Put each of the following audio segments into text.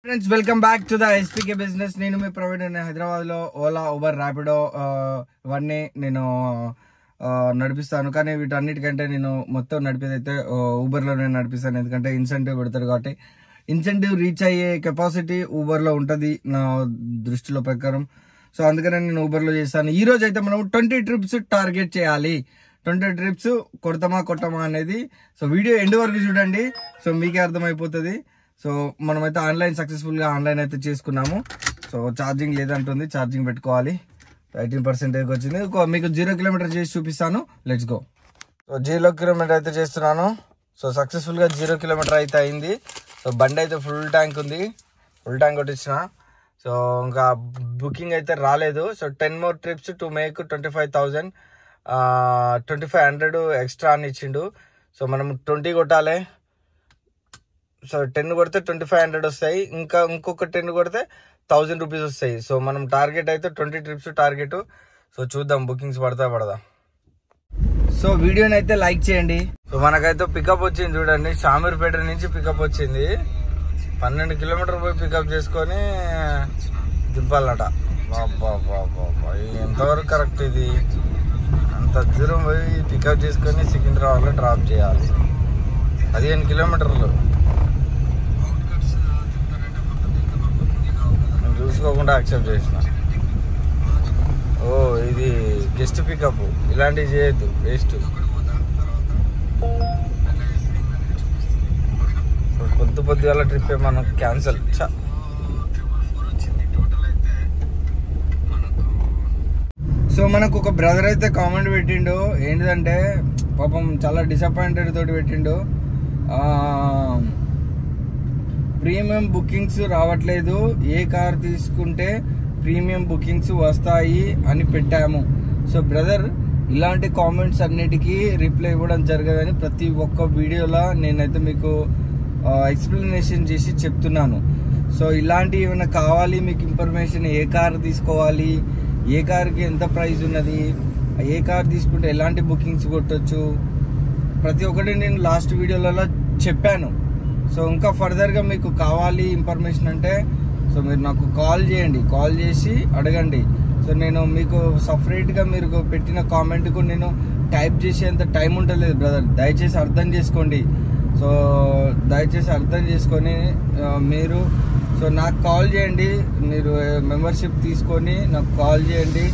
Friends welcome back to the ఎస్పీకే business. నేను మీ ప్రవీణ్. హైదరాబాద్ లో Ola, Uber, Rapido ఇవన్నీ నేను నడిపిస్తాను. కానీ వీటన్నిటికంటే నేను మొత్తం నడిపేది అయితే ఊబర్ లో నేను నడిపిస్తాను. ఎందుకంటే ఇన్సెంటివ్ పెడతారు కాబట్టి ఇన్సెంటివ్ రీచ్ అయ్యే కెపాసిటీ ఊబర్ లో ఉంటది నా దృష్టిలో ప్రకారం. సో అందుకనే నేను ఊబర్ లో చేస్తాను. ఈ రోజు అయితే మనం 20 ట్రిప్స్ టార్గెట్ చేయాలి. 20 ట్రిప్స్ కొట్టమా అనేది. సో వీడియో ఎండ్ వరకు చూడండి, సో మీకే అర్థమైపోతుంది. సో మనమైతే ఆన్లైన్ సక్సెస్ఫుల్ గా ఆన్లైన్ అయితే చేసుకున్నాము. సో ఛార్జింగ్ లేదంటుంది, ఛార్జింగ్ పెట్టుకోవాలి. 18% వచ్చింది. మీకు 0 కిలోమీటర్ చేసి చూపిస్తాను. Let's go. సో 0 కిలోమీటర్ అయితే చేస్తున్నాను. సో సక్సెస్ఫుల్ గా 0 కిలోమీటర్ అయితే అయింది. సో బండి అయితే ఫుల్ ట్యాంక్ ఉంది, ఫుల్ ట్యాంక్ కొట్టించిన. సో ఇంకా బుకింగ్ అయితే రాలేదు. So 10 more trips to make 25,000, 2500 extra అని ఇచ్చిండు. సో మనం 20 కొట్టాలి. సో 10 కొడితే 2500 వస్తాయి. ఇంకొక 10 కొడితే 1000 రూపీస్ వస్తాయి. సో మనం టార్గెట్ అయితే 20 ట్రిప్స్ టార్గెట్. సో చూద్దాం బుకింగ్స్ పడదా. సో వీడియోని అయితే లైక్ చేయండి. సో మనకైతే పికప్ వచ్చింది చూడండి. షామీర్పేట నుంచి పికప్ వచ్చింది. 12 కిలోమీటర్ పోయి పికప్ చేసుకొని దింపాలట. ఎంతవరకు కరెక్ట్ ఇది? అంత దూరం పోయి పికప్ చేసుకొని సికింద్రాబాద్లో డ్రాప్ చేయాలి. 15 కిలోమీటర్లు చూసుకోకుండా యాక్సెప్ట్ చేసిన. ఓ ఇది గెస్ట్ పికప్, ఇలాంటివి చేయొద్దు, వేస్ట్. పొద్దుగాల ట్రిప్ మనం క్యాన్సల్. సో మనకు ఒక బ్రదర్ అయితే కామెంట్ పెట్టిండు. ఏంటిదంటే పాపం చాలా డిసప్పాయింటెడ్ తోటి పెట్టిండు. ప్రీమియం బుకింగ్స్ రావట్లేదు, ఏ కార్ తీసుకుంటే ప్రీమియం బుకింగ్స్ వస్తాయి అని పెట్టాము. సో బ్రదర్, ఇలాంటి కామెంట్స్ అన్నిటికీ రిప్లై ఇవ్వడం జరగదని ప్రతి ఒక్క వీడియోలో నేనైతే మీకు ఎక్స్ప్లెనేషన్ చేసి చెప్తున్నాను. సో ఇలాంటివి ఏమైనా కావాలి మీకు ఇన్ఫర్మేషన్, ఏ కార్ తీసుకోవాలి, ఏ కార్కి ఎంత ప్రైస్ ఉన్నది, ఏ కార్ తీసుకుంటే ఎలాంటి బుకింగ్స్ కొట్టొచ్చు, ప్రతి ఒక్కటి నేను లాస్ట్ వీడియోలలో చెప్పాను. సో ఇంకా ఫర్దర్గా మీకు కావాలి ఇన్ఫర్మేషన్ అంటే సో మీరు నాకు కాల్ చేయండి, కాల్ చేసి అడగండి. సో నేను మీకు సపరేట్గా మీరు పెట్టిన కామెంట్కు నేను టైప్ చేసేంత టైం ఉండలేదు బ్రదర్, దయచేసి అర్థం చేసుకోండి. సో దయచేసి అర్థం చేసుకొని మీరు సో నాకు కాల్ చేయండి. మీరు మెంబర్షిప్ తీసుకొని నాకు కాల్ చేయండి.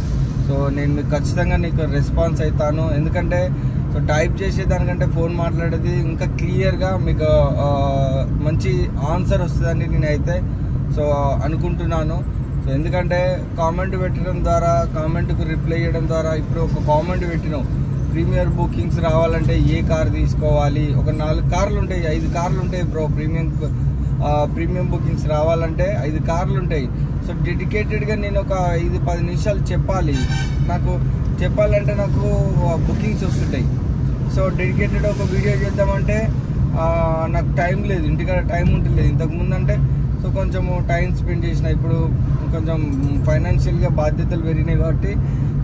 సో నేను మీకు ఖచ్చితంగా నీకు రెస్పాన్స్ అవుతాను. ఎందుకంటే సో టైప్ చేసేదానికంటే ఫోన్ మాట్లాడేది ఇంకా క్లియర్గా మీకు మంచి ఆన్సర్ వస్తుందని నేనైతే సో అనుకుంటున్నాను. సో ఎందుకంటే కామెంట్ పెట్టడం ద్వారా, కామెంట్కు రిప్లై చేయడం ద్వారా, ఇప్పుడు ఒక కామెంట్ పెట్టినాం ప్రీమియర్ బుకింగ్స్ రావాలంటే ఏ కార్ తీసుకోవాలి, ఒక 4 కార్లు ఉంటాయి, 5 కార్లు ఉంటాయి బ్రో. ప్రీమియం బుకింగ్స్ రావాలంటే 5 కార్లు ఉంటాయి. సో డెడికేటెడ్గా నేను ఒక 5-10 నిమిషాలు చెప్పాలంటే నాకు బుకింగ్స్ వస్తుంటాయి. సో డెడికేటెడ్ ఒక వీడియో చేద్దామంటే నాకు టైం లేదు, ఇంటికాడ టైం ఉంటలేదు. ఇంతకుముందు అంటే సో కొంచెము టైం స్పెండ్ చేసిన, ఇప్పుడు కొంచెం ఫైనాన్షియల్గా బాధ్యతలు పెరిగినాయి కాబట్టి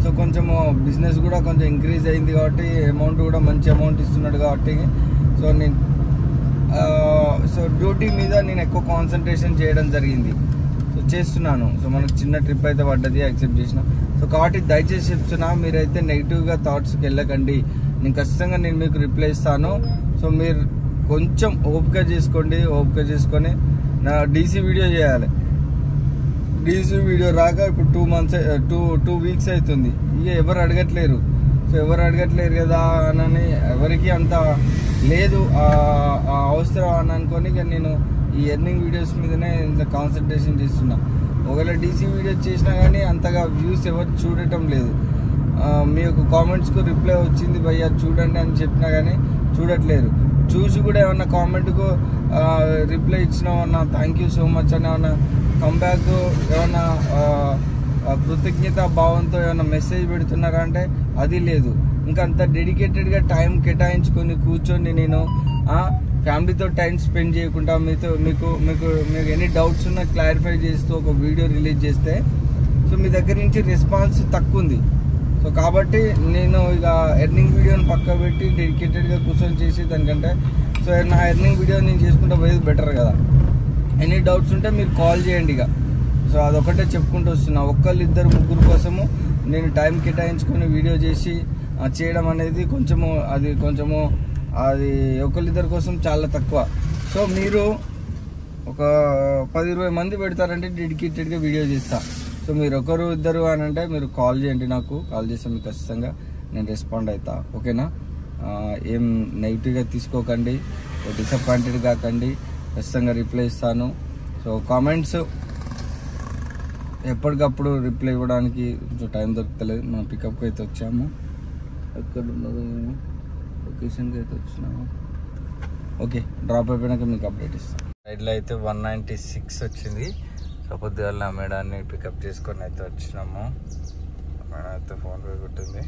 సో కొంచెము బిజినెస్ కూడా కొంచెం ఇంక్రీజ్ అయింది కాబట్టి అమౌంట్ కూడా మంచి అమౌంట్ ఇస్తున్నాడు కాబట్టి సో నేను సో డ్యూటీ మీద నేను ఎక్కువ కాన్సన్ట్రేషన్ చేయడం జరిగింది. సో చేస్తున్నాను. సో మనకు చిన్న ట్రిప్ అయితే పడ్డది, యాక్సెప్ట్ చేసిన. సో కాబట్టి దయచేసి చెప్తున్నా, మీరైతే నెగిటివ్గా థాట్స్కి వెళ్ళకండి. నేను ఖచ్చితంగా మీకు రిప్లై ఇస్తాను. సో మీరు కొంచెం ఓపిక చేసుకొని నా డీసీ వీడియో చేయాలి. డీసీ వీడియో రాక ఇప్పుడు 2 వీక్స్ అవుతుంది. ఇక ఎవరు అడగట్లేరు. సో ఎవరు అడగట్లేరు కదా అని ఎవరికి అంత లేదు అవసరం అని అనుకొని ఇక నేను ఈ ఎర్నింగ్ వీడియోస్ మీదనే ఇంత కాన్సన్ట్రేషన్ చేస్తున్నా. ఒకవేళ డీసీ వీడియోస్ చేసినా కానీ అంతగా వ్యూస్ ఎవరు చూడటం లేదు. మీ యొక్క కామెంట్స్కు రిప్లై వచ్చింది భయ్యా చూడండి అని చెప్పినా కానీ చూడట్లేదు. చూసి కూడా ఏమన్నా కామెంట్కు రిప్లై ఇచ్చినామన్నా థ్యాంక్ యూ సో మచ్ అని ఏమన్నా కంబ్యాక్, ఏమన్నా కృతజ్ఞత భావంతో ఏమన్నా మెసేజ్ పెడుతున్నారా అంటే అది లేదు. ఇంకా అంత డెడికేటెడ్గా టైం కేటాయించుకొని కూర్చొని నేను ఫ్యామిలీతో టైం స్పెండ్ చేయకుండా మీకు ఎన్ని డౌట్స్ ఉన్నా క్లారిఫై చేస్తూ ఒక వీడియో రిలీజ్ చేస్తే సో మీ దగ్గర నుంచి రెస్పాన్స్ తక్కువ ఉంది. సో కాబట్టి నేను ఇక ఎర్నింగ్ వీడియోని పక్క పెట్టి డెడికేటెడ్గా కూర్చొని చేసి దానికంటే సో నా ఎర్నింగ్ వీడియో నేను చేసుకుంటా పోయేది బెటర్ కదా. ఎనీ డౌట్స్ ఉంటే మీరు కాల్ చేయండి ఇక. సో అదొకటే చెప్పుకుంటూ వస్తున్నా. ఒక్కళ్ళు ఇద్దరు ముగ్గురు కోసము నేను టైం కేటాయించుకొని వీడియో చేసి చేయడం అనేది కొంచెము అది ఒకళ్ళిద్దరి కోసం చాలా తక్కువ. సో మీరు ఒక 10-20 మంది పెడతారంటే డెడికేటెడ్గా వీడియో చేస్తా. సో మీరు ఒకరు ఇద్దరు అని అంటే మీరు కాల్ చేయండి, నాకు కాల్ చేస్తే మీకు ఖచ్చితంగా నేను రెస్పాండ్ అవుతా. ఓకేనా? ఏం నెగిటివ్గా తీసుకోకండి, డిసప్పాయింటెడ్ కాకండి, ఖచ్చితంగా రిప్లై ఇస్తాను. సో కామెంట్స్ ఎప్పటికప్పుడు రిప్లై ఇవ్వడానికి కొంచెం టైం దొరుకుతలేదు. మనం పికప్కి అయితే వచ్చాము. ఎక్కడ ఉన్నదో లొకేషన్కి అయితే వచ్చినాము. ఓకే, డ్రాప్ అయిపోయినాక మీకు అప్డేట్ ఇస్తాను. రైడ్లో అయితే 196 వచ్చింది. సో పొద్దుగాల మేడాన్ని పికప్ చేసుకొని అయితే వచ్చినాము. మేడం అయితే ఫోన్పే కొట్టింది.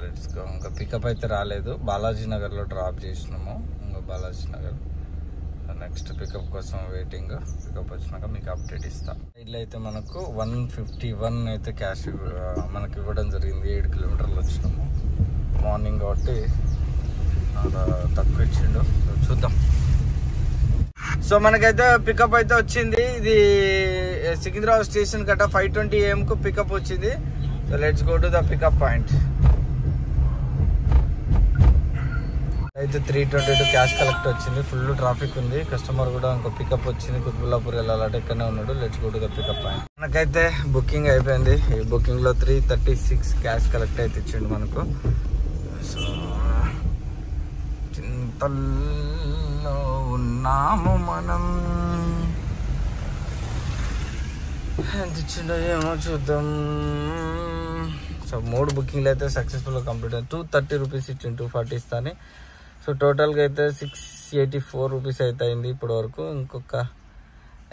Let's go. ఇంకా పికప్ అయితే రాలేదు, బాలాజీ నగర్లో డ్రాప్ చేసినాము. ఇంకా బాలాజీ నగర్ నెక్స్ట్ పికప్ కోసం వెయిటింగ్. పికప్ వచ్చినాక మీకు అప్డేట్ ఇస్తాం. ఇట్లా అయితే మనకు 151 అయితే క్యాష్ మనకి ఇవ్వడం జరిగింది. 7 కిలోమీటర్లు వచ్చినాము మార్నింగ్ కాబట్టి తక్కువ ఇచ్చిండు. చూద్దాం. సో మనకైతే పికప్ అయితే వచ్చింది. ఇది సికింద్రాబాద్ స్టేషన్ గట్ట 5:20 AM కు పికప్ వచ్చింది. So let's go to the pickup point. అయితే 322 క్యాష్ కలెక్ట్ వచ్చింది. ఫుల్ ట్రాఫిక్ ఉంది. కస్టమర్ కూడా ఇంకో పికప్ వచ్చింది. కుత్బుల్లాపూర్ వెళ్ళాలంటే ఇక్కడనే ఉన్నాడు. Let's go to the pickup point. మనకైతే బుకింగ్ అయిపోయింది. ఈ బుకింగ్ లో 336 క్యాష్ కలెక్ట్ అయితే ఇచ్చిండు మనకు. సో చింతల్లో ఉన్నాము మనం, ఎంత ఇచ్చిండో ఏమో చూద్దాం. సో 3 బుకింగ్లు అయితే సక్సెస్ఫుల్గా కంప్లీట్ అయ్యాయి. 230 రూపీస్ ఇచ్చిండు, 240 ఇస్తాను. సో టోటల్గా అయితే 684 రూపీస్ అయితే అయింది ఇప్పటి వరకు. ఇంకొక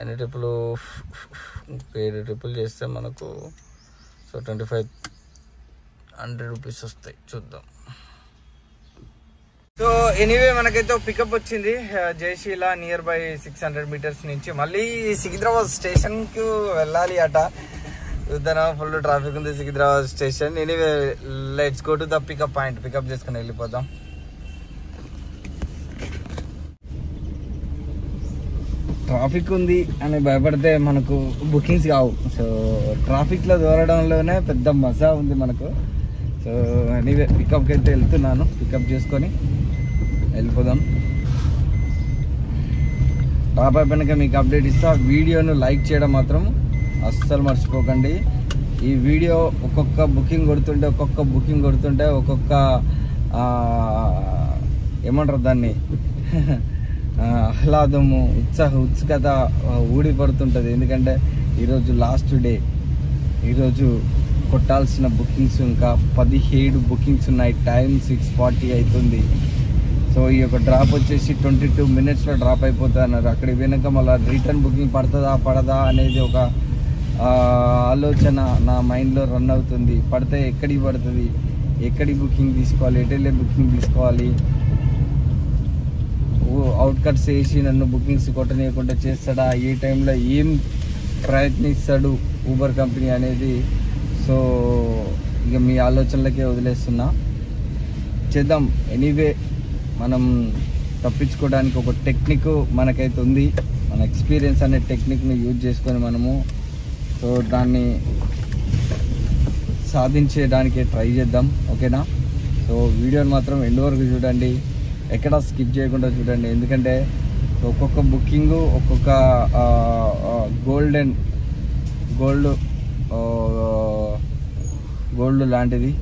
8 ట్రిప్పులు 7 ట్రిప్పులు చేస్తే మనకు సో 2500 రూపీస్ వస్తాయి. చూద్దాం. సో ఎనీవే మనకైతే పికప్ వచ్చింది జయశీల నియర్ బై 600 మీటర్స్ నుంచి. మళ్ళీ సికింద్రాబాద్ స్టేషన్కి వెళ్ళాలి అట. చూద్దాం, ఫుల్ ట్రాఫిక్ ఉంది Secunderabad station. Anyway let's go to the pickup point. Pickup చేసుకుని వెళ్ళిపోదాం. ట్రాఫిక్ ఉంది అని భయపడితే మనకు బుకింగ్స్ కావు. సో ట్రాఫిక్లో దూరడంలోనే పెద్ద మజా ఉంది మనకు. సో ఎనీవే పికప్కి అయితే వెళ్తున్నాను. పికప్ చేసుకొని వెళ్ళిపోదాం. డ్రాప్ అయిపోయినాక మీకు అప్డేట్ ఇస్తా. వీడియోను లైక్ చేయడం మాత్రం అస్సలు మర్చిపోకండి. ఈ వీడియో ఒక్కొక్క బుకింగ్ కొడుతుంటే ఒక్కొక్క ఏమంటారు దాన్ని, ఆహ్లాదము, ఉత్సుకత ఊడిపడుతుంటుంది. ఎందుకంటే ఈరోజు లాస్ట్ డే. ఈరోజు కొట్టాల్సిన బుకింగ్స్ ఇంకా 17 బుకింగ్స్ ఉన్నాయి. టైం 6:40 అవుతుంది. సో ఈ యొక్క డ్రాప్ వచ్చేసి 22 మినిట్స్లో డ్రాప్ అయిపోతుంది అన్నారు. అక్కడికి వెనక మళ్ళీ రిటర్న్ బుకింగ్ పడదా అనేది ఒక ఆలోచన నా మైండ్లో రన్ అవుతుంది. పడితే ఎక్కడికి పడుతుంది, ఎక్కడి బుకింగ్ తీసుకోవాలి, ఎటెళ్ళే బుకింగ్ తీసుకోవాలి, అవుట్కట్స్ వేసి నన్ను బుకింగ్స్ కొట్టనీయకుండా చేస్తాడా, ఏ టైంలో ఏం ప్రయత్నిస్తాడు ఊబర్ కంపెనీ అనేది. సో ఇక మీ ఆలోచనలకే వదిలేస్తున్నా. చేద్దాం. ఎనీవే మనం తప్పించుకోవడానికి ఒక టెక్నిక్ మనకైతే ఉంది. మన ఎక్స్పీరియన్స్ అనే టెక్నిక్ని యూజ్ చేసుకొని మనము సో దాన్ని సాధించడానికి ట్రై చేద్దాం. ఓకేనా? సో వీడియోని మాత్రం ఎండ్ వరకు చూడండి, ఎక్కడ స్కిప్ చేయకుండా చూడండి. ఎందుకంటే ఒక్కొక్క బుకింగ్ ఒక్కొక్క గోల్డ్ లాంటిది.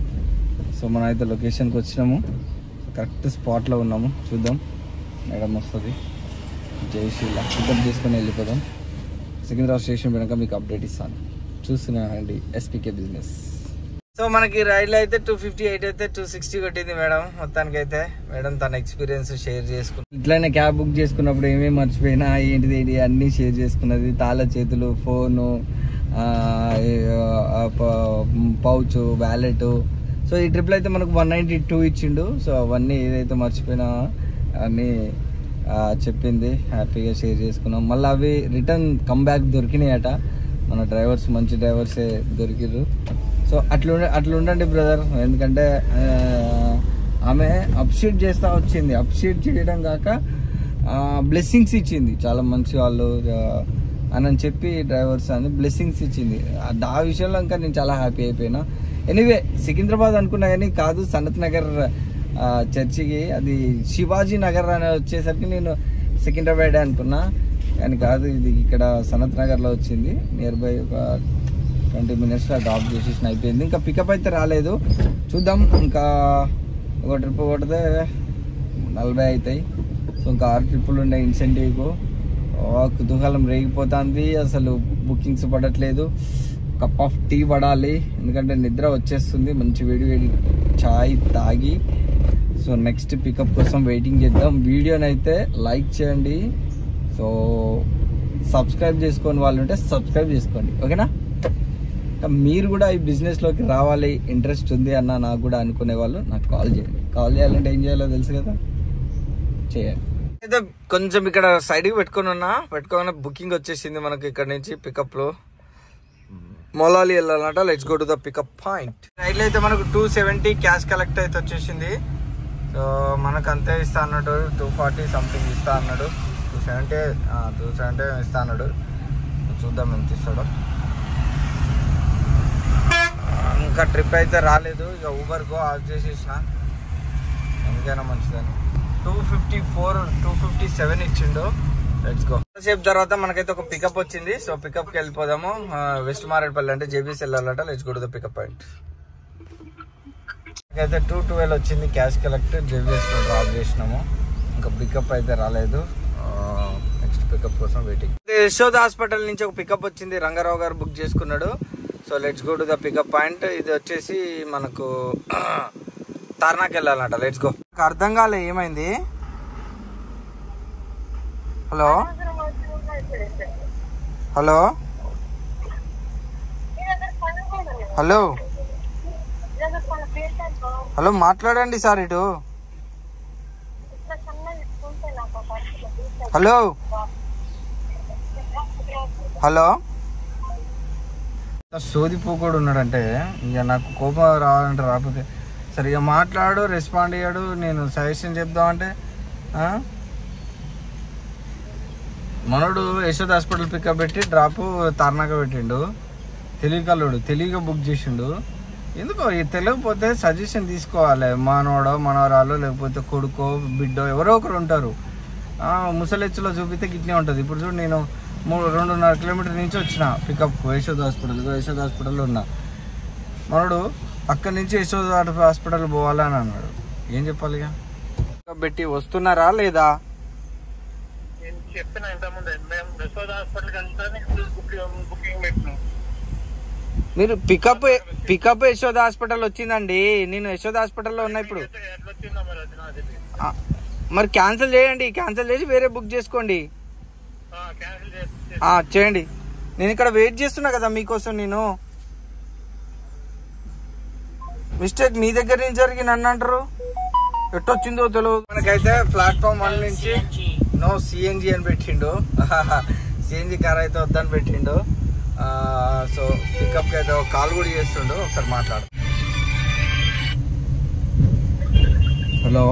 సో మనం అయితే లొకేషన్కి వచ్చినాము. కరెక్ట్ స్పాట్లో ఉన్నాము. చూద్దాం, మేడం వస్తుంది. జయశీల పికప్ చేసుకొని వెళ్ళిపోదాం. సికింద్రాబాద్ స్టేషన్ వెనక మీకు అప్డేట్ ఇస్తాను. చూస్తున్నానండి ఎస్పీకే బిజినెస్. సో మనకి రైడ్లో అయితే 258 అయితే 260 కొట్టింది మేడం. మొత్తానికి అయితే మేడం తన ఎక్స్పీరియన్స్ షేర్ చేసుకున్నది. ఇట్లనే క్యాబ్ బుక్ చేసుకున్నప్పుడు ఏమేమి మర్చిపోయినా ఏంటిది అన్నీ షేర్ చేసుకున్నది. తాళ చేతులు, ఫోను, పౌచ్, వ్యాలెట్. సో ఈ ట్రిప్లో అయితే మనకు 192 ఇచ్చిండు. సో అవన్నీ ఏదైతే మర్చిపోయినా అన్నీ చెప్పింది, హ్యాపీగా షేర్ చేసుకున్నాం. మళ్ళీ అవి రిటర్న్ కమ్బ్యాక్ దొరికినాయట. మన డ్రైవర్స్ మంచి డ్రైవర్సే దొరికిర్రు. సో అట్లా ఉండండి బ్రదర్. ఎందుకంటే ఆమె అప్షీట్ చేస్తూ వచ్చింది. అప్షీట్ చేయడం కాక బ్లెస్సింగ్స్ ఇచ్చింది, చాలా మంచి వాళ్ళు అని చెప్పి డ్రైవర్స్ అని బ్లెస్సింగ్స్ ఇచ్చింది. ఆ విషయంలో ఇంకా నేను చాలా హ్యాపీ అయిపోయినా. ఎనీవే సికింద్రాబాద్ అనుకున్నా కానీ కాదు, సనత్ నగర్ చర్చికి, అది శివాజీ నగర్ అని వచ్చేసరికి నేను సికింద్రాబాద్ అనుకున్నా కానీ కాదు, ఇది ఇక్కడ సనత్ నగర్లో వచ్చింది. నియర్ బై ఒక 20 minutesలో డ్రాప్ చేసేసిన అయిపోయింది. ఇంకా పికప్ అయితే రాలేదు, చూద్దాం. ఇంకా ఒక ట్రిప్ కొడితే 40 అవుతాయి. సో ఇంకా 6 ట్రిప్పులు ఉండే ఇన్సెంటివ్కు. కుతూహలం రేగిపోతుంది, అసలు బుకింగ్స్ పడట్లేదు. కప్ ఆఫ్ టీ పడాలి, ఎందుకంటే నిద్ర వచ్చేస్తుంది. మంచి వేడి వేడి చాయ్ తాగి సో నెక్స్ట్ పికప్ కోసం వెయిటింగ్ చేద్దాం. వీడియోనైతే లైక్ చేయండి, సో సబ్స్క్రైబ్ చేసుకోని వాళ్ళు ఉంటే సబ్స్క్రైబ్ చేసుకోండి, ఓకేనా? మీరు కూడా ఈ బిజినెస్లోకి రావాలి, ఇంట్రెస్ట్ ఉంది అన్న నాకు కూడా అనుకునే వాళ్ళు నాకు కాల్ చేయండి. కాల్ చేయాలంటే ఏం చేయాలో తెలుసు కదా, చేయండి. అయితే కొంచెం ఇక్కడ సైడ్కి పెట్టుకోగానే బుకింగ్ వచ్చేసింది మనకు. ఇక్కడ నుంచి పికప్లో మొలాలి వెళ్ళాలంట. Let's go to the pickup point. రైట్లో అయితే మనకు 270 క్యాష్ కలెక్ట్ అయితే వచ్చేసింది. సో మనకు అంతే ఇస్తా అన్నాడు, 240 సంథింగ్ ఇస్తా అన్నాడు. 270 ఇస్తా అన్నాడు. చూద్దాం ఎంత ఇస్తాడో. ఇంకా ట్రిప్ అయితే రాలేదు, ఇక ఊబర్గో ఆఫ్ చేసేసిన, ఎందుకైనా మంచిదని. 257 ఇచ్చిండు. Let's go. సేపు తర్వాత మనకైతే ఒక పికప్ వచ్చింది. సో పికప్ కి వెళ్ళిపోదాము. వెస్ట్ మారేడుపల్లి అంటే జేబీఎస్ వెళ్ళాలట. Let's go to the pickup point. అయితే 212 వచ్చింది క్యాష్ కలెక్ట్. జేబీఎస్ లో డ్రాప్ చేసినాము, ఇంకా పికప్ అయితే రాలేదు. నెక్స్ట్ పికప్ కోసం వెయిటింగ్. యశోద హాస్పిటల్ నుంచి ఒక పికప్ వచ్చింది, రంగారావు గారు బుక్ చేసుకున్నాడు. So let's go to the pickup point. ఇది వచ్చేసి మనకు తార్నాకి వెళ్ళాలన్నట. Let's go. అర్థం కాలే ఏమైంది. హలో హలో హలో హలో మాట్లాడండి సార్ ఇటు. హలో హలో సోదిపోకూడు ఉన్నాడంటే ఇక నాకు కోపం రావాలంటే రాకపోతే సరిగా మాట్లాడు, రెస్పాండ్ అయ్యాడు. నేను సజెషన్ చెప్దామంటే మనోడు యశోద్ హాస్పిటల్ పికప్ పెట్టి డ్రాప్ తార్నాక పెట్టిండు. తెలియకల్లుడు తెలియక బుక్ చేసిండు. ఎందుకో తెలియకపోతే సజెషన్ తీసుకోవాలి. మనోడో మనవరాలో లేకపోతే కొడుకో బిడ్డో ఎవరో ఒకరు ఉంటారు. ముసలెచ్చులో చూపితే గిట్నే ఉంటుంది. ఇప్పుడు చూడు, నేను 2.5 కిలోమీటర్ నుంచి వచ్చిన పికప్కు యశోద్ హాస్పిటల్లో ఉన్నా. మనోడు అక్కడి నుంచి యశోద్ హాస్పిటల్ పోవాలని అన్నాడు. ఏం చెప్పాలి ఇక? పికప్ పెట్టి వస్తున్నారా లేదా? చెప్పిన ఇంతకుముందు మేము యశోద హాస్పిటల్కి బుకింగ్ పెట్టినాం. మీరు పికప్ యశోద హాస్పిటల్ వచ్చిందండి. నేను యశోద హాస్పిటల్లో ఉన్నా ఇప్పుడు. మరి క్యాన్సిల్ చేయండి, క్యాన్సిల్ చేసి వేరే బుక్ చేసుకోండి. చేయండి. నేను ఇక్కడ వెయిట్ చేస్తున్నా కదా మీకోసం. నేను మిస్టేక్ మీ దగ్గర నుంచి జరిగి నన్ను అంటారు. ఎట్టొచ్చిందో తెలియదు. మనకైతే ప్లాట్ఫామ్ 1 నుంచి నో సిఎన్జి అని పెట్టిండు. సిఎన్జి కార్ అయితే వద్దని పెట్టిండు. సో పికప్కి అయితే ఒక కాల్ కూడా చేస్తుండు. ఒకసారి మాట్లాడు. హలో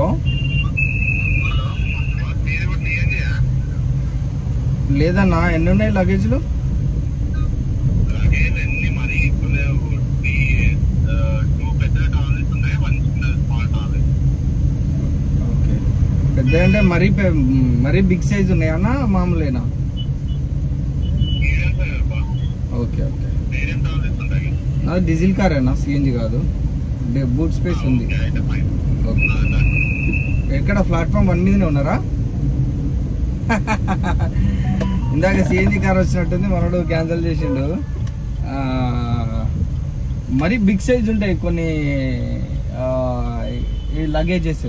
లేదన్నా, ఎన్ని ఉన్నాయి లగేజ్లు? ఓకే, పెద్ద అంటే మరీ బిగ్ సైజ్ ఉన్నాయన్నా మామూలేనా? Okay okay. నాది డీజిల్ కారేనా, సిఎన్జి కాదు. బూట్ స్పేస్ ఉంది. ఎక్కడ ప్లాట్ఫామ్ 1 మీదనే ఉన్నారా? ఇందాక సిఎన్జి కార్ వచ్చినట్టుంది, మనోడు క్యాన్సిల్ చేసిండు. మరీ బిగ్ సైజ్ ఉంటాయి కొన్ని ఈ లగేజెస్.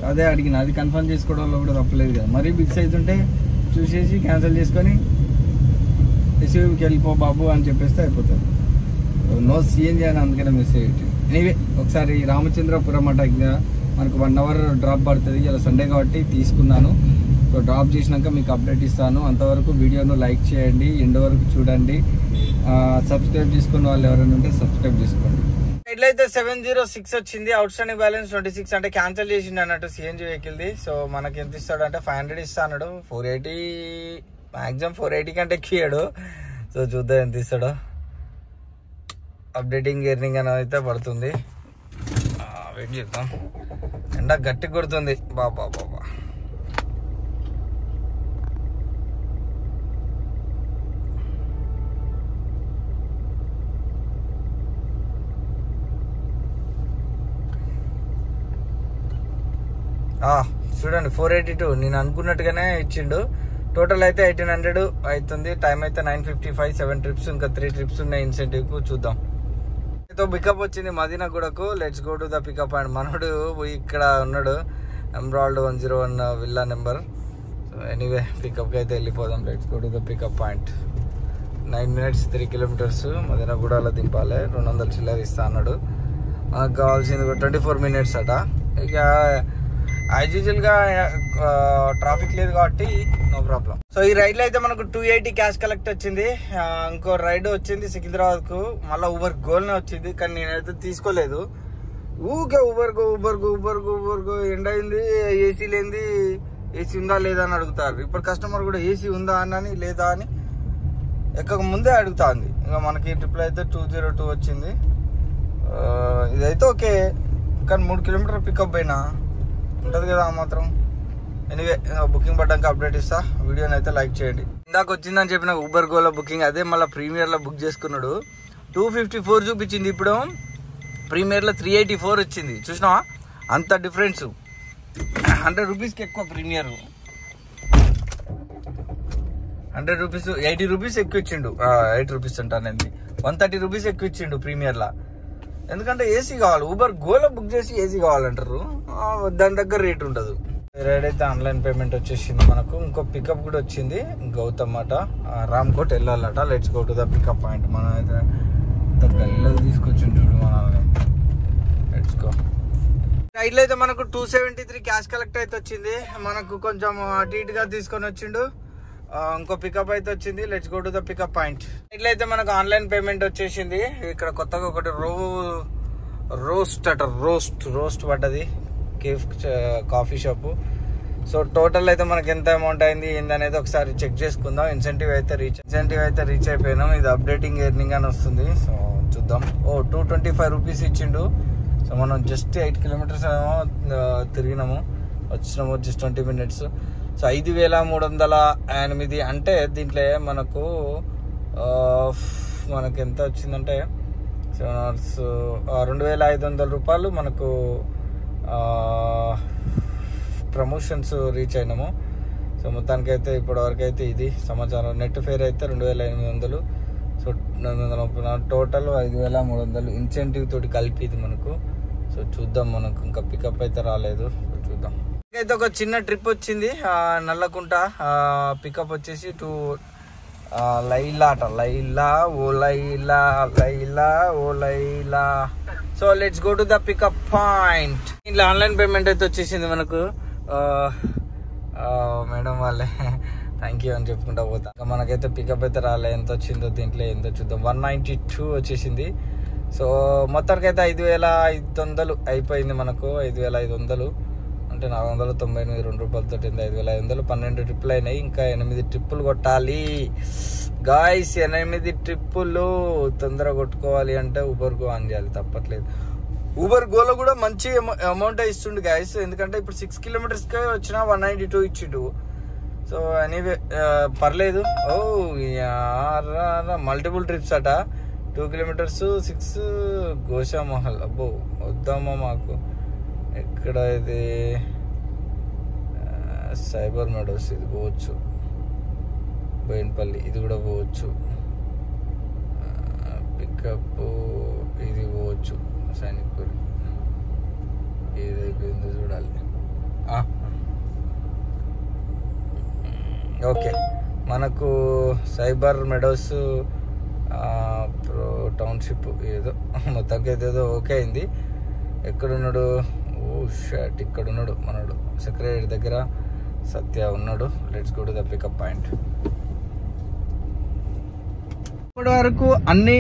అదే అడిగిన, అది కన్ఫర్మ్ చేసుకోవడంలో కూడా తప్పలేదు కదా. మరీ బిగ్ సైజ్ ఉంటే చూసేసి క్యాన్సిల్ చేసుకొని ఎస్యూవికి వెళ్ళిపో బాబు అని చెప్పేస్తే అయిపోతుంది. నో సిఎన్జి అని అందుకనే మెసేజ్. ఎనీవే ఒకసారి రామచంద్రపురం అట మనకు 1 అవర్ డ్రాప్ పడుతుంది. ఇలా సండే కాబట్టి తీసుకున్నాను. సో డ్రాప్ చేసినాక మీకు అప్డేట్ ఇస్తాను. అంతవరకు వీడియోను లైక్ చేయండి, ఎండ్ వరకు చూడండి. సబ్స్క్రైబ్ చేసుకున్న వాళ్ళు ఎవరైనా ఉంటే సబ్స్క్రైబ్ చేసుకోండి. ఇట్లయితే 706 వచ్చింది. అవుట్ స్టాండింగ్ బ్యాలెన్స్ 26 అంటే క్యాన్సిల్ చేసిండు అన్నట్టు సిఎన్జి వెహికల్ ది. సో మనకి ఎంత ఇస్తాడు అంటే 500 ఇస్తా అన్నాడు. 480 మాక్సిమం 480 కంటే ఎక్కియాడు. సో చూద్దాం ఎంత ఇస్తాడో. అప్డేటింగ్ ఎర్నింగ్ అని అయితే పడుతుంది. వెయిట్ చేద్దాం. ఎండ గట్టి కొడుతుంది బాబా. చూడండి 482 నేను అనుకున్నట్టుగానే ఇచ్చిండు. టోటల్ అయితే 1800 అవుతుంది. టైం అయితే 9:55. 7 ట్రిప్స్, ఇంకా 3 ట్రిప్స్ ఉన్నాయి ఇన్సెంటివ్ కు. చూద్దాం. పికప్ వచ్చింది మదీనాగూడకు. Let's go to the pickup point. మనోడు ఇక్కడ ఉన్నాడు, emerald 101 villa number. So anyway పికప్కి అయితే వెళ్ళిపోదాం. Let's go to the pickup point. 9 minutes 3 kilometers మదీనాగూడలో దింపాలి. 200 చిల్లర ఇస్తా అన్నాడు. మనకు కావాల్సింది 24 minutes అట. ఇక యాజ్ యూజువల్ గా ట్రాఫిక్ లేదు కాబట్టి నో ప్రాబ్లం. సో ఈ రైడ్ లో అయితే మనకు 280 క్యాష్ కలెక్ట్ వచ్చింది. ఇంకో రైడ్ వచ్చింది సికింద్రాబాద్ కు, మళ్ళీ ఊబర్ గోల్నే వచ్చింది. కానీ నేనైతే తీసుకోలేదు. ఊకే ఊబర్ గో ఎండ అయింది, ఏసీ లేనిది, ఏసీ ఉందా లేదా అని అడుగుతారు. ఇప్పుడు కస్టమర్ కూడా ఏసీ ఉందా అని లేదా అని ఎక్కక ముందే అడుగుతుంది. ఇక మనకి ట్రిప్లో అయితే 202 వచ్చింది. ఇదైతే ఓకే, కానీ 3 kilometers పికప్ అయినా ఉంటుంది కదా ఆ మాత్రం. ఎనీవే బుకింగ్ పడ్డాక అప్డేట్ ఇస్తా. వీడియోని అయితే లైక్ చేయండి. ఇందాక వచ్చిందని చెప్పిన ఊబర్ గోలో బుకింగ్ అదే మళ్ళీ ప్రీమియర్లో బుక్ చేసుకున్నాడు. 254 చూపించింది, ఇప్పుడు ప్రీమియర్లో 384 వచ్చింది. చూసినావా అంత డిఫరెన్స్. 100 రూపీస్కి ఎక్కువ ప్రీమియర్. 100 రూపీస్ 80 రూపీస్ ఎక్కువ ఇచ్చిండు. 8 రూపీస్ అంటానండి, 130 రూపీస్ ఎక్కువ ఇచ్చిండు ప్రీమియర్లా. ఎందుకంటే ఏసీ కావాలి. ఊబర్ గోలో బుక్ చేసి ఏసీ కావాలంటారు, దాని దగ్గర రేట్ ఉండదు. రైడ్ అయితే ఆన్లైన్ పేమెంట్ వచ్చేసింది మనకు. ఇంకో పికప్ కూడా వచ్చింది, గౌతమ్ అట, రామ్కోట్ వెళ్ళాలట. Let's go to the pickup point. మనం అయితే గల్లీలోకి తీసుకొచ్చిండు మనల్ని. Let's go. రైడ్లో అయితే మనకు 273 క్యాష్ కలెక్ట్ అయితే వచ్చింది. మనకు కొంచెం అటు ఇటుగా తీసుకొని వచ్చిండు. ఇంకో పికప్ అయితే వచ్చింది. Let's go to the pickup point. ఇట్లా అయితే మనకు ఆన్లైన్ పేమెంట్ వచ్చేసింది. ఇక్కడ కొత్తగా ఒకటి రోస్ట్ పడ్డది, cafe coffee shop. So total అయితే మనకి ఎంత అమౌంట్ అయింది ఏందనేది ఒకసారి చెక్ చేసుకుందాం. ఇన్సెంటివ్ అయితే రీచ్ అయిపోయినాం. ఇది అప్డేటింగ్ ఎర్నింగ్ అని వస్తుంది. సో చూద్దాం. 225 రూపీస్ ఇచ్చిండు. సో మనం జస్ట్ 8 kilometers ఏమో తిరిగినాము, వచ్చినాము జస్ట్ 20 minutes. సో 5308 అంటే దీంట్లో మనకు ఎంత వచ్చిందంటే 7 hours 2500 రూపాయలు మనకు ప్రమోషన్స్ రీచ్ అయినాము. సో మొత్తానికి అయితే ఇప్పటివరకు అయితే ఇది సమాచారం. నెట్ ఫేర్ అయితే 2800. సో 934, టోటల్ 5300 ఇన్సెంటివ్ తోటి కలిపి ఇది మనకు. సో చూద్దాం. మనకు ఇంకా పికప్ అయితే రాలేదు, చూద్దాం. అయితే ఒక చిన్న ట్రిప్ వచ్చింది నల్లకుంట. పికప్ వచ్చేసి Laila. So let's go to the pickup point. ఇట్లా ఆన్లైన్ పేమెంట్ అయితే వచ్చేసింది మనకు. మేడం వాళ్ళే థ్యాంక్ యూ అని చెప్పుకుంటా పోతా. మనకైతే పికప్ అయితే రాలే. ఎంత వచ్చిందో దీంట్లో ఏందో చూద్దాం. 192 వచ్చేసింది. సో మొత్తానికి అయితే 5500 అయిపోయింది మనకు. 5500 అంటే 498 రూపాయలతో 5500. 12 ట్రిప్పులు అయినాయి. ఇంకా 8 ట్రిప్పులు కొట్టాలి గాయస్. 8 ట్రిప్పులు తొందరగా కొట్టుకోవాలి అంటే ఊబర్ గో ఆన్ చేయాలి, తప్పట్లేదు. ఊబర్ గోలో కూడా మంచి అమౌంట్ ఇస్తుండు గాయస్. ఎందుకంటే ఇప్పుడు 6 kilometers వచ్చిన 192 ఇచ్చిండు. సో ఎనీవే పర్లేదు. మల్టిపుల్ ట్రిప్స్ అట. 2 kilometers 6 గోషామహల్. అబ్బో వద్దామా మాకు. ఎక్కడ ఇది సైబర్ మెడోస్, ఇది పోవచ్చు. బోయిన్పల్లి ఇది కూడా పోవచ్చు. పికప్ ఇది పోవచ్చు. సైనిక్పూర్ ఇది అయిపోయిందో చూడాలి. ఓకే మనకు సైబర్ మెడోస్ టౌన్షిప్ ఏదో మొత్తానికి అయితే ఏదో ఓకే అయింది. ఎక్కడున్నాడు? షర్ట్ ఇక్కడ ఉన్నాడు మనడు, సెక్రటరీ దగ్గర సత్య ఉన్నాడు. Let's go to the pickup point. ఇప్పటి వరకు అన్ని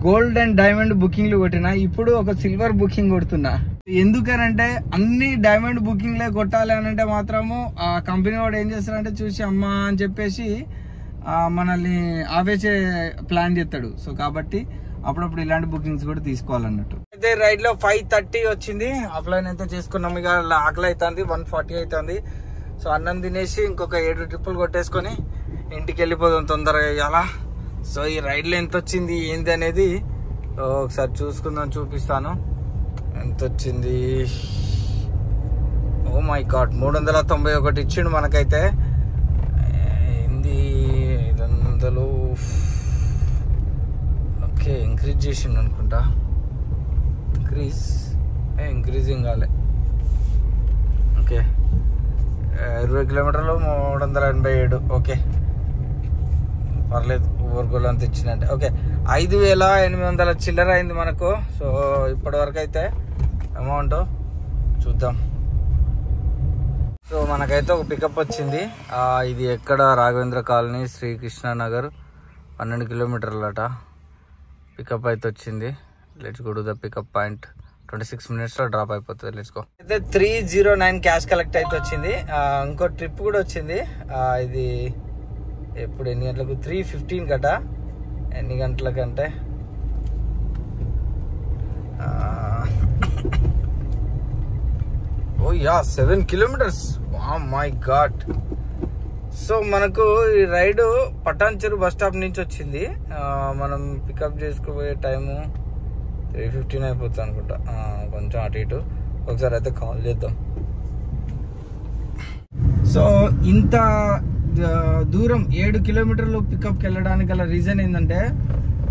గోల్డ్ అండ్ డైమండ్ బుకింగ్లు కొట్టినా, ఇప్పుడు ఒక సిల్వర్ బుకింగ్ కొడుతున్నా. ఎందుకనంటే అన్ని డైమండ్ బుకింగ్లే కొట్టాలి అని అంటే మాత్రము ఆ కంపెనీ వాడు ఏం చేస్తారంటే చూసి అమ్మా అని చెప్పేసి మనల్ని ఆపేసే ప్లాన్ చేస్తాడు. సో కాబట్టి అప్పుడప్పుడు ఇలాంటి బుకింగ్స్ కూడా తీసుకోవాలన్నట్టు. అయితే రైడ్ లో 5:30 వచ్చింది. ఆఫ్లైన్ అయితే చేసుకున్నాం. ఇక ఆకలి అవుతుంది, 1:40 అవుతుంది. సో అన్నం తినేసి ఇంకొక 7 ట్రిప్పులు కొట్టేసుకొని ఇంటికి వెళ్ళిపోదాం తొందరగా ఇవాళ. సో ఈ రైడ్ లో ఎంత వచ్చింది ఏంది అనేది ఒకసారి చూసుకుందాం, చూపిస్తాను ఎంత వచ్చింది. ఓ మై గాడ్, 391 ఇచ్చిండు మనకైతే. ఏంది 500. ఓకే, ఇంక్రీజ్ చేసిండు అనుకుంటా. ఇంక్రీజింగ్ కాలే. ఓకే, 20 కిలోమీటర్లు 387. ఓకే పర్లేదు, ఓవర్గోల్ అంత ఇచ్చిందంటే. ఓకే, 5,800 చిల్లర అయింది మనకు. సో ఇప్పటి వరకు అయితే అమౌంట్ చూద్దాం. సో మనకైతే ఒక పికప్ వచ్చింది. ఇది ఎక్కడ? రాఘవేంద్ర కాలనీ, శ్రీకృష్ణ నగర్, 12 కిలోమీటర్లట. పికప్ అయితే వచ్చింది. Let's go to the pickup point. 26 minutes లో డ్రాప్ అయిపోతుంది. Let's go. అయితే 309 క్యాష్ కలెక్ట్ అయితే వచ్చింది. ఇంకో ట్రిప్ కూడా వచ్చింది. ఇది ఎప్పుడు ఎన్ని గంటలకు? 3:15 గట. ఎన్ని గంటలకంటే oh yeah 7 kilometers. My god. So మనకు ఈ రైడ్ పటాన్చెరు బస్ స్టాప్ నుంచి వచ్చింది. మనం పికప్ చేసుకుపోయే టైము 3:15 అయిపోతుంది అనుకుంటా, కొంచెం అటు ఇటు. ఒకసారి అయితే కాల్ చేద్దాం. సో ఇంత దూరం 7 కిలోమీటర్లు పికప్కి వెళ్ళడానికి గల రీజన్ ఏంటంటే,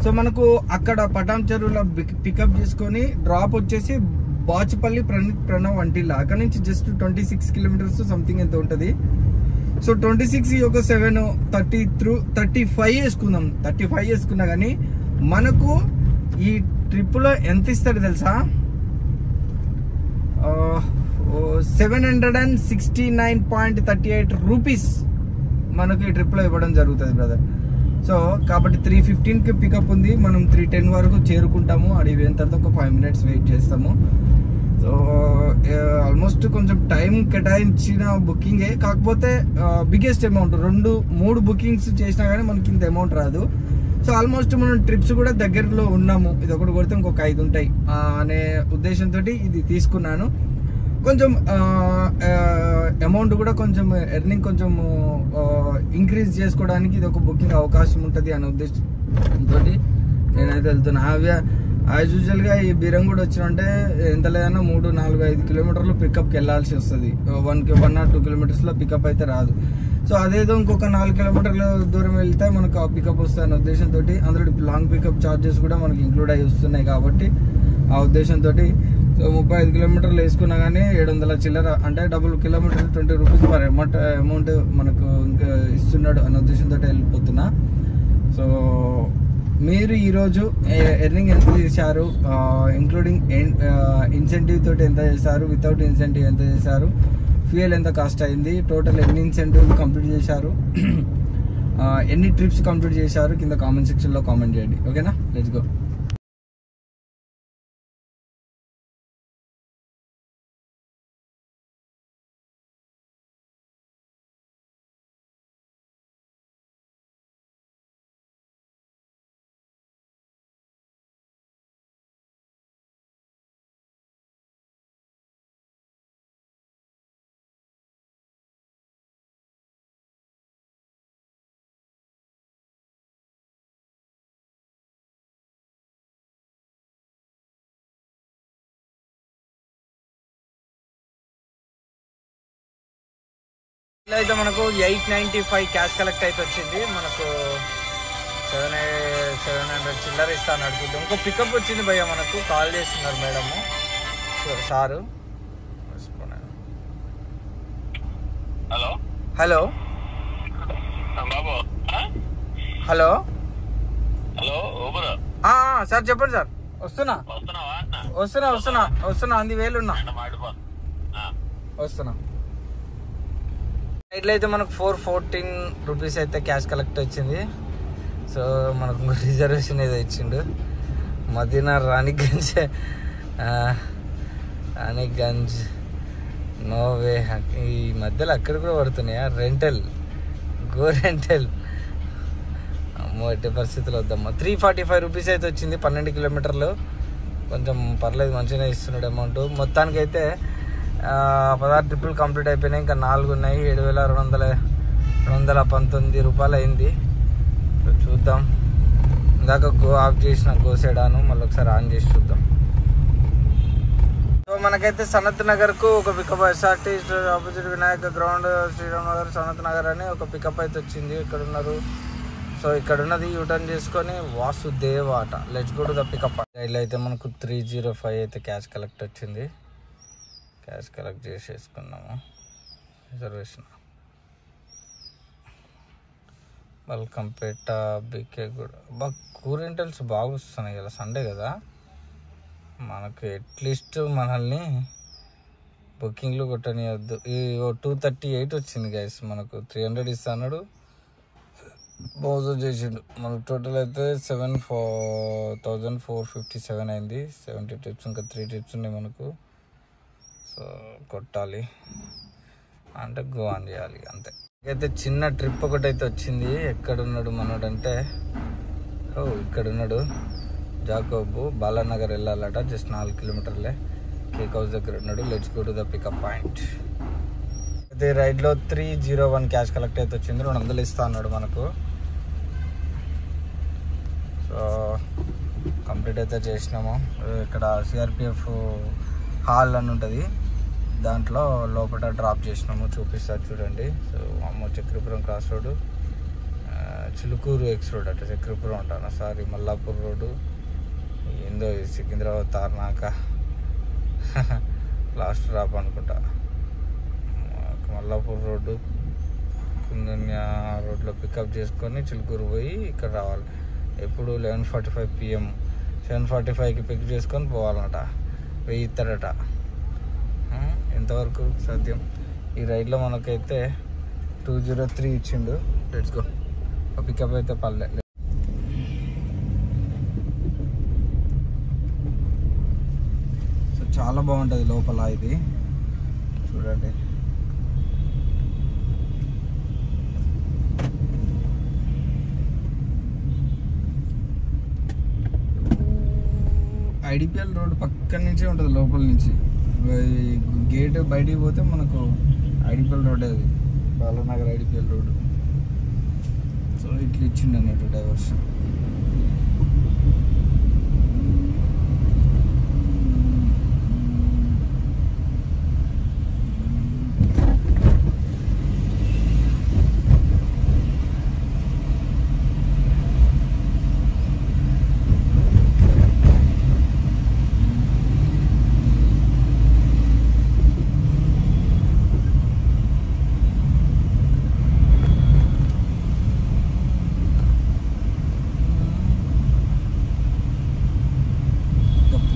సో మనకు అక్కడ పటాన్చెరులో పికప్ చేసుకొని డ్రాప్ వచ్చేసి బాచుపల్లి ప్రణవ్ వంటిల్లా. అక్కడ నుంచి జస్ట్ 26 కిలోమీటర్స్ సంథింగ్ ఎంత ఉంటుంది. సో 26 ఒక 7 35 వేసుకుందాం. 35 వేసుకున్నా కానీ మనకు ఈ ట్రిప్లో ఎంత ఇస్తాడు తెలుసా? 769.38 రూపీస్ మనకు ఈ ట్రిప్లో ఇవ్వడం జరుగుతుంది బ్రదర్. సో కాబట్టి 3:15కి పికప్ ఉంది. మనం 3:10 వరకు చేరుకుంటాము. అడిగి పోయిన తర్వాత ఒక 5 minutes వెయిట్ చేస్తాము. సో ఆల్మోస్ట్ కొంచెం టైం కేటాయించిన బుకింగే, కాకపోతే బిగ్గెస్ట్ అమౌంట్. 2-3 బుకింగ్స్ చేసినా కానీ మనకి ఇంత అమౌంట్ రాదు. సో ఆల్మోస్ట్ మనం ట్రిప్స్ కూడా దగ్గరలో ఉన్నాము. ఇది ఒకటి కొడితే ఇంకొక 5 ఉంటాయి అనే ఉద్దేశంతో ఇది తీసుకున్నాను. కొంచెం అమౌంట్ కూడా కొంచెం ఎర్నింగ్ కొంచెం ఇంక్రీజ్ చేసుకోవడానికి ఇది ఒక బుకింగ్ అవకాశం ఉంటుంది అనే ఉద్దేశంతో నేనైతే వెళ్తున్నా. యాజ్ యూజువల్గా ఈ బీరంగూడ వచ్చినంటే ఎంత లేదన్నా 3-4-5 కిలోమీటర్లు పికప్కి వెళ్ళాల్సి వస్తుంది. 1 or 2 కిలోమీటర్స్లో పికప్ అయితే రాదు. సో అదేదో ఇంకొక 4 కిలోమీటర్ల దూరం వెళ్తే మనకు ఆ పికప్ వస్తుంది అనే ఉద్దేశంతో, అందులో లాంగ్ పికప్ ఛార్జెస్ కూడా మనకి ఇంక్లూడ్ అయ్యి వస్తున్నాయి కాబట్టి ఆ ఉద్దేశంతో. సో 35 కిలోమీటర్లు వేసుకున్నా కానీ 700 చిల్లర, అంటే double kilometer 20 rupees per amount మనకు ఇంకా ఇస్తున్నాడు అనే ఉద్దేశంతో వెళ్ళిపోతున్నా. సో మీరు ఈరోజు ఎర్నింగ్ ఎంత చేశారు, ఇంక్లూడింగ్ ఇన్సెంటివ్ తోటి ఎంత చేశారు, వితౌట్ ఇన్సెంటివ్ ఎంత చేశారు, ఫ్యూయల్ ఎంత కాస్ట్ అయింది, టోటల్ ఎన్ని ఇన్సెంటివ్ కంప్లీట్ చేశారు, ఎన్ని ట్రిప్స్ కంప్లీట్ చేశారు కింద కామెంట్ సెక్షన్లో కామెంట్ చేయండి. ఓకేనా, లెట్స్ గో. అయితే మనకు 895 క్యాష్ కలెక్ట్ అయితే వచ్చింది. మనకు 700 చిల్లర ఇస్తాను అడుగుతాం. ఇంకో పికప్ వచ్చింది భయ్య, మనకు కాల్ చేస్తున్నారు మేడము సారు. హలో హలో బాబు. హలో హలో సార్ చెప్పండి సార్. వస్తున్నా వస్తున్నా 10,000 ఉన్నా వస్తున్నా. ఇట్లయితే మనకు 414 రూపీస్ అయితే క్యాష్ కలెక్ట్ వచ్చింది. సో మనకు రిజర్వేషన్ ఏదో ఇచ్చిండు. మదీనా రాణిగంజ్ నోవే. ఈ మధ్యలో అక్కడ కూడా పడుతున్నాయా రెంటల్, గో రెంటల్. అమ్మో ఎట్టి పరిస్థితులు వద్దమ్మా. 345 రూపీస్ అయితే వచ్చింది 12 కిలోమీటర్లు. కొంచెం పర్లేదు, మంచిగానే ఇస్తున్నాడు అమౌంట్. మొత్తానికైతే 16 ట్రిప్పులు కంప్లీట్ అయిపోయినాయి. ఇంకా 4 ఉన్నాయి. 7,219 రూపాయలు అయింది. చూద్దాం. ఇందాక గో ఆఫ్ చేసిన గో సెడాను మళ్ళీ ఒకసారి ఆన్ చేసి చూద్దాం. సో మనకైతే సనత్ నగర్కు ఒక pickup, SRT opposite Vinayaka ground Sriram Nagar Sanath Nagar అని ఒక పికప్ అయితే వచ్చింది. ఇక్కడ ఉన్నారు. సో ఇక్కడ ఉన్నది యూటర్న్ చేసుకొని వాసుదేవ్ ఆట. Let's go to the pickup. ఇలా అయితే మనకు 305 అయితే క్యాష్ కలెక్ట్ వచ్చింది. క్యాష్ కలెక్ట్ చేసేసుకున్నాము. రిజర్వేషన్ బల్కంపేట బీకే కూడా బాగా కూరెంటల్స్ బాగా వస్తున్నాయి కదా. సండే కదా, మనకు అట్లీస్ట్ మనల్ని బుకింగ్లు కొట్టనియద్దు. ఈ 238 వచ్చింది గైస్. మనకు 300 ఇస్తాడు, మోసం చేసిండు. మనకు టోటల్ అయితే 7457 అయింది. 70 టిప్స్, ఇంకా 3 టిప్స్ ఉన్నాయి మనకు. సో కొట్టాలి అంటే గో ఆన్ చేయాలి అంతే. అయితే చిన్న ట్రిప్ ఒకటి అయితే వచ్చింది. ఎక్కడున్నాడు మనోడు అంటే, ఇక్కడ ఉన్నాడు. జాకోబు బాలానగర్ వెళ్ళాలట. జస్ట్ 4 కిలోమీటర్లే. కేక్ హౌస్ దగ్గర ఉన్నాడు. Let's go to the pickup point. అయితే రైడ్లో 301 క్యాష్ కలెక్ట్ అయితే వచ్చింది. 200 ఇస్తా అన్నాడు మనకు. సో కంప్లీట్ అయితే చేసినాము. ఇక్కడ సిఆర్పిఎఫ్ హాల్ అని ఉంటుంది, దాంట్లో లోపల డ్రాప్ చేసినాము. చూపిస్తారు చూడండి. సో అమ్మ Chakrapuram cross road, Chilkur X road అట. చక్రపురం అంటాను, సారీ మల్లాపూర్ రోడ్డు. ఏందో సికింద్రాబాద్ తార్నాక లాస్ట్ డ్రాప్ అనుకుంటా. మల్లాపూర్ రోడ్డు కుందన్య రోడ్లో పికప్ చేసుకొని చిలుకూరు పోయి ఇక్కడ రావాలి. ఎప్పుడు 11:45 PM 7:45కి పిక్ చేసుకొని పోవాలన్నట. 1000 ఇస్తాడట. ఎంతవరకు సాధ్యం? ఈ రైడ్లో మనకైతే 203 ఇచ్చిండు. Let's go. పికప్ అయితే పల్లె. సో చాలా బాగుంటుంది లోపల. ఇది చూడండి. ఐడిపిఎల్ రోడ్ పక్కన నుంచే ఉంటుంది, లోపల నుంచి. గేట్ బయటికి పోతే మనకు ఐడిపిఎల్ రోడ్, అది బాలానగర్ ఐడిపిఎల్ రోడ్. సో ఇట్లా ఇచ్చిండు అన్నట్టు డైవర్షన్.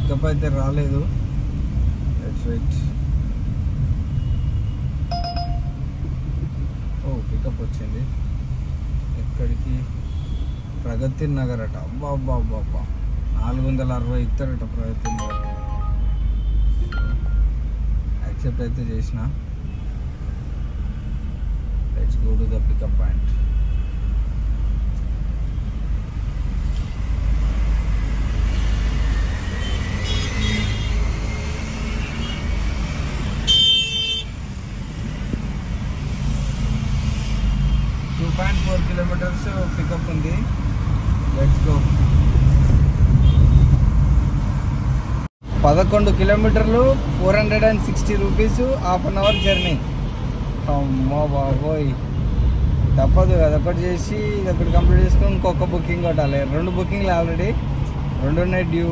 పికప్ అయితే రాలేదు. ఓ పికప్ వచ్చింది. ఎక్కడికి? ప్రగతి నగర్ అట. అబ్బా అబ్బా అబ్బా అబ్బా 460 ఇస్తారట ప్రగతి నగర్. యాక్సెప్ట్ అయితే చేసిన. Let's go to the pickup point. Kilometers pickup ఉంది. Let's go. 11 కిలోమీటర్లు 460 రూపీస్, ½ an hour జర్నీ. అమ్మో బాబోయ్, తప్పదు. అదొకటి చేసి ఇదొకటి కంప్లీట్ చేసుకొని ఇంకొక బుకింగ్ కొట్టాలి. 2 బుకింగ్లు ఆల్రెడీ, 2 ఉన్నాయి డ్యూ.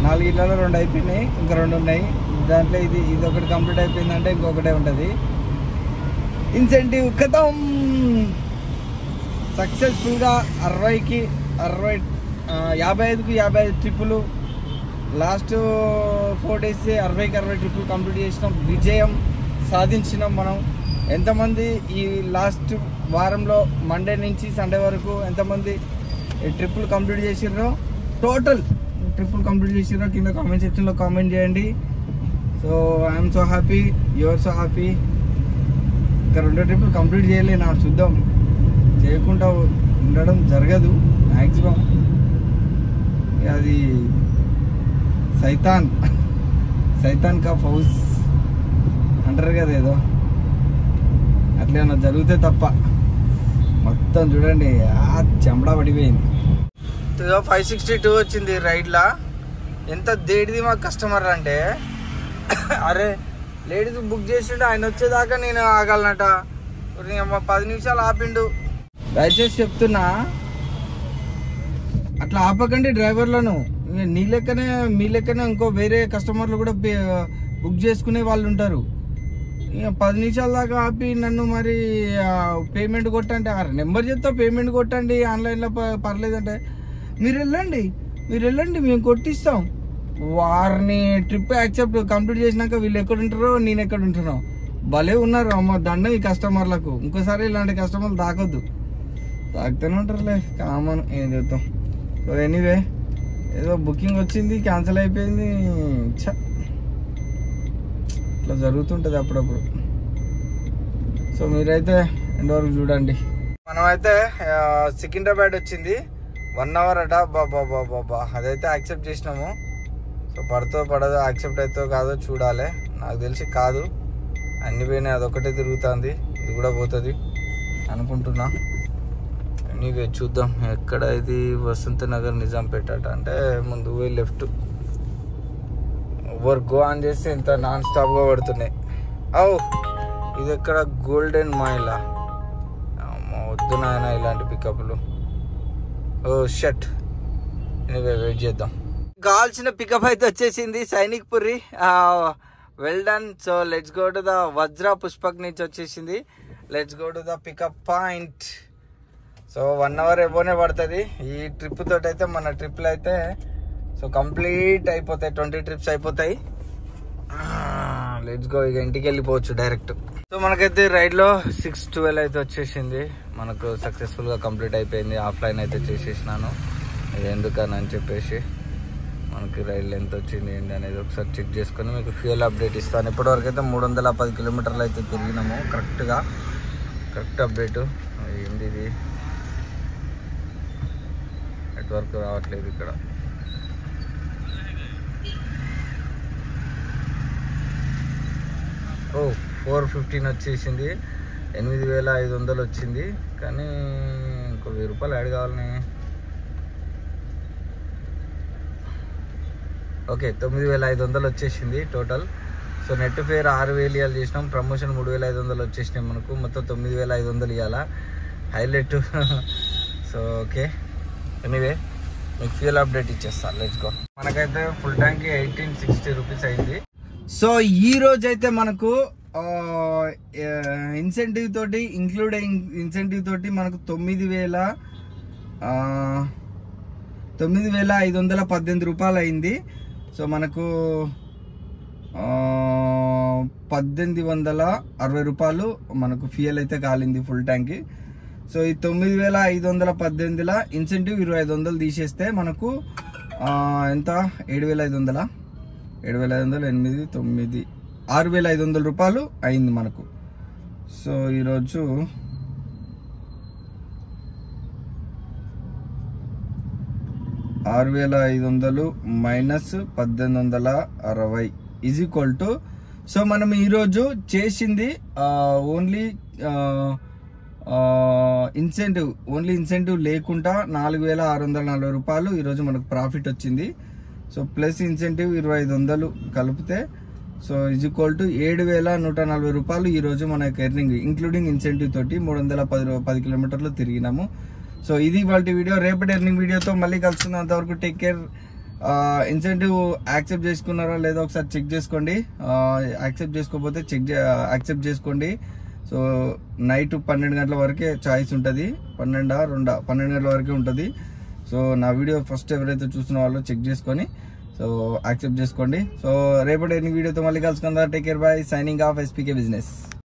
4 ఇళ్ళలో 2 అయిపోయినాయి, ఇంకా 2 ఉన్నాయి. దాంట్లో ఇదొకటి కంప్లీట్ అయిపోయిందంటే ఇంకొకటే ఉంటుంది. ఇన్సెంటివ్ ఖతం. సక్సెస్ఫుల్గా 60కి 60, 55కి 55 ట్రిప్పులు. లాస్ట్ 4 days 60కి 60 ట్రిప్పులు కంప్లీట్ చేసినాం. విజయం సాధించినాం మనం. ఎంతమంది ఈ లాస్ట్ వారంలో మండే నుంచి సండే వరకు ఎంతమంది ట్రిప్పులు కంప్లీట్ చేసిర్రో, టోటల్ ట్రిప్పులు కంప్లీట్ చేసిర్రో కింద కామెంట్ సెక్షన్లో కామెంట్ చేయండి. So I'm so happy, your so happy. ఇంకా 2 ట్రిప్పులు కంప్లీట్ చేయలేనా, చూద్దాం. చేయకుండా ఉండడం జరగదు మ్యాక్సిమం. అది సైతాన్ కా ఫౌజ్ అంటారు కదా, ఏదో అట్లా జరిగితే తప్ప. మొత్తం చూడండి చెంబడా పడిపోయింది. 562 వచ్చింది రైడ్లా. ఎంత దేడిది మా కస్టమర్ అంటే, అరే లేడీస్ బుక్ చేసిండు, ఆయన వచ్చేదాకా నేను ఆగాలనట. 10 నిమిషాలు ఆపిండు. దయచేసి చెప్తున్నా, అట్లా ఆపకండి డ్రైవర్లను. మీ లెక్కనే ఇంకో వేరే కస్టమర్లు కూడా బుక్ చేసుకునే వాళ్ళు ఉంటారు. 10 నిమిషాల దాకా ఆపి నన్ను మరి పేమెంట్ కొట్టంటే, నెంబర్ చెప్తా పేమెంట్ కొట్టండి ఆన్లైన్లో పర్లేదంటే, మీరు వెళ్ళండి మేము కొట్టిస్తాం. వారిని ట్రిప్ యాక్సెప్ట్ కంప్లీట్ చేసినాక వీళ్ళు ఎక్కడ ఉంటారో నేను ఎక్కడ ఉంటున్నావు. భలే ఉన్నారు అమ్మ, దండం ఈ కస్టమర్లకు. ఇంకోసారి ఇలాంటి కస్టమర్లు తాకొద్దు. తాకుతూనే ఉంటారులే, కామన్, ఏం చేద్దాం. సో ఎనీవే, ఏదో బుకింగ్ వచ్చింది, క్యాన్సిల్ అయిపోయింది. ఇట్లా జరుగుతుంటుంది అప్పుడప్పుడు. సో మీరైతే ఎండ్ వరకు చూడండి. మనమైతే సికింద్రాబాద్ వచ్చింది, 1 అవర్ అట. బాబా అదైతే యాక్సెప్ట్ చేసినాము. సో పడదో యాక్సెప్ట్ అవుతుందో కాదో చూడాలి. నాకు తెలిసి కాదు, అన్ని పోయినాయి, అదొకటే తిరుగుతుంది. ఇది కూడా పోతుంది అనుకుంటున్నా. నీవే చూద్దాం. ఎక్కడ ఇది? వసంత నగర్ నిజాంపేట అంటే ముందు పోయి లెఫ్ట్. ఓవర్ గో ఆన్ చేస్తే ఇంత నాన్ స్టాప్గా పడుతున్నాయి. ఇది ఎక్కడ? గోల్డెన్ మైలా. వద్దు నాయన ఇలాంటి పికప్లు. షట్. ఎనీవే వెయిట్ చేద్దాం. కావాల్సిన పికప్ అయితే వచ్చేసింది, Sainikpuri. Well done. So let's go to the Vajra Pushpak నుంచి వచ్చేసింది. Let's go to the pickup point. So 1 hour ఎబోనే పడుతుంది. ఈ ట్రిప్ తోటి అయితే మన ట్రిప్లు అయితే సో కంప్లీట్ అయిపోతాయి, 20 ట్రిప్స్ అయిపోతాయి. Let's go. ఇక ఇంటికి వెళ్ళిపోవచ్చు డైరెక్ట్. సో మనకైతే రైడ్లో 6:12 అయితే వచ్చేసింది. మనకు సక్సెస్ఫుల్గా కంప్లీట్ అయిపోయింది. ఆఫ్లైన్ అయితే చేసేసినాను. ఇది ఎందుకని చెప్పేసి మనకి రైడ్లో ఎంత వచ్చింది ఏంటి అనేది ఒకసారి చెక్ చేసుకొని మీకు ఫ్యూయల్ అప్డేట్ ఇస్తాను. ఇప్పటివరకు అయితే 310 కిలోమీటర్లు అయితే తిరిగినాము కరెక్ట్ అప్డేటు. ఏంది ఇది? నెట్వర్క్ రావట్లేదు ఇక్కడ. ఓ 415 వచ్చేసింది. 8,500 వచ్చింది. కానీ ఇంకో 1000 రూపాయలు యాడ్ కావాలని. ఓకే 9,500 వచ్చేసింది టోటల్. సో నెట్ ఫేర్ 6,000 ఇవ్వాలి చేసినాం. ప్రమోషన్ 3,500 వచ్చేసినాయి మనకు. మొత్తం 9,500 ఇవ్వాలా. హైలైట్. సో ఓకే, ఎనీవే మీకు ఫ్యూయల్ అప్డేట్ ఇచ్చేస్తాను. Let's go. మనకైతే ఫుల్ ట్యాంక్కి 1860 రూపీస్ అయింది. సో ఈ రోజు అయితే మనకు ఇన్సెంటివ్ తోటి, ఇంక్లూడింగ్ ఇన్సెంటివ్ తోటి మనకు 9,518 రూపాయలు అయింది. సో మనకు 1,860 రూపాయలు మనకు ఫ్యూయల్ అయితే కాలింది ఫుల్ ట్యాంక్కి. సో ఈ 9,518ల ఇన్సెంటివ్ 2,500 తీసేస్తే మనకు ఎంత? 7,500, 8, 9, 6,500 రూపాయలు అయింది మనకు. సో ఈరోజు -6,500 minus 1,860 is equal to. So మనం ఈరోజు చేసింది ఓన్లీ ఇన్సెంటివ్ లేకుండా 4,640 రూపాయలు ఈరోజు మనకు ప్రాఫిట్ వచ్చింది. సో ప్లస్ ఇన్సెంటివ్ 2,500 కలిపితే సో ఈజ్ ఈక్వల్ టు 7,140 రూపాయలు ఈరోజు మనకు ఎర్నింగ్, ఇంక్లూడింగ్ ఇన్సెంటివ్ తోటి 310 కిలోమీటర్లు తిరిగినాము. సో ఇది వాళ్ళ వీడియో. రేపటి ఎర్నింగ్ వీడియోతో మళ్ళీ కలుసుకుందాం. అంతవరకు టేక్ కేర్. ఇన్సెంటివ్ యాక్సెప్ట్ చేసుకున్నారా లేదో ఒకసారి చెక్ చేసుకోండి. యాక్సెప్ట్ చేసుకోకపోతే యాక్సెప్ట్ చేసుకోండి. సో నైట్ 12 గంటల వరకే చాయిస్ ఉంటుంది. 12 గంటల వరకే ఉంటుంది. సో నా వీడియో ఫస్ట్ ఎవరైతే చూస్తున్న వాళ్ళు చెక్ చేసుకొని సో యాక్సెప్ట్ చేసుకోండి. సో రేపటి ఎర్నింగ్ వీడియోతో మళ్ళీ కలుసుకుందాం. Take care. By. Signing off SPK business.